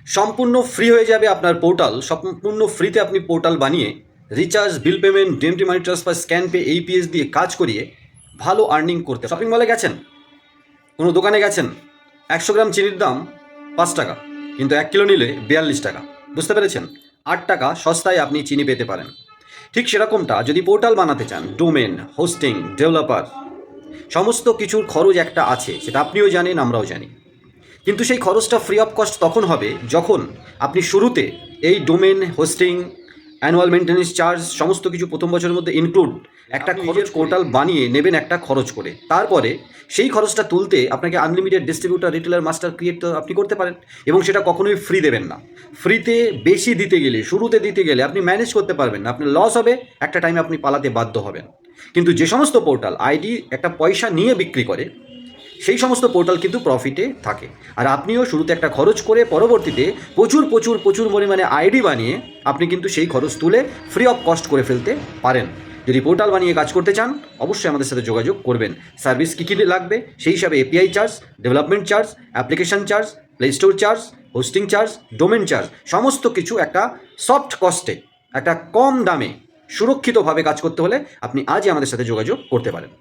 সম্পূর্ণ ফ্রি হয়ে যাবে আপনার পোর্টাল। সম্পূর্ণ ফ্রিতে আপনি পোর্টাল বানিয়ে recharge, bill payment, DMT money transfer, scan pay, AEPS দিয়ে কাজ করিয়ে ভালো আর্নিং করতে। শপিং মলে গেছেন, কোনো দোকানে গেছেন, 100 গ্রাম চিনির দাম 5 টাকা, কিন্তু 1 কিলো নিলে 42 টাকা। বুঝতে পেরেছেন? 8 টাকা সস্তায় আপনি চিনি পেতে পারেন। ঠিক সেরকমটা যদি পোর্টাল বানাতে চান, ডোমেন, হোস্টিং, ডেভেলপার, সমস্ত কিছুর খরচ একটা আছে, সেটা আপনিও জানেন, আমরাও জানি। কিন্তু সেই খরচটা ফ্রি অফ কস্ট তখন হবে যখন আপনি শুরুতে এই domain, hosting, annual maintenance charge সমস্ত কিছু প্রথম বছরের মধ্যে ইনক্লুড একটা খরচ পোর্টাল বানিয়ে নেবেন একটা খরচ করে। তারপরে সেই খরচটা তুলতে আপনাকে unlimited distributor, retailer, master create তো আপনি করতে পারেন, এবং সেটা কখনোই ফ্রি দেবেন না। ফ্রিতে বেশি দিতে গেলে, শুরুতে দিতে গেলে আপনি ম্যানেজ করতে পারবেন না, আপনার লস হবে, একটা টাইমে আপনি পালাতে বাধ্য হবেন। কিন্তু যে সমস্ত পোর্টাল আইডি একটা পয়সা নিয়ে বিক্রি করে, সেই সমস্ত পোর্টাল কিন্তু প্রফিটে থাকে। আর আপনিও শুরুতে একটা খরচ করে পরবর্তীতে প্রচুর প্রচুর প্রচুর পরিমাণে আইডি বানিয়ে আপনি কিন্তু সেই খরচ তুলে ফ্রি অফ কস্ট করে ফেলতে পারেন। যদি পোর্টাল বানিয়ে কাজ করতে চান, অবশ্যই আমাদের সাথে যোগাযোগ করবেন। সার্ভিস কী কী লাগবে সেই হিসাবে API charge, development charge, application charge, play store charge, hosting charge, domain charge, সমস্ত কিছু একটা সফট কস্টে, একটা কম দামে সুরক্ষিতভাবে কাজ করতে হলে আপনি আজই আমাদের সাথে যোগাযোগ করতে পারেন।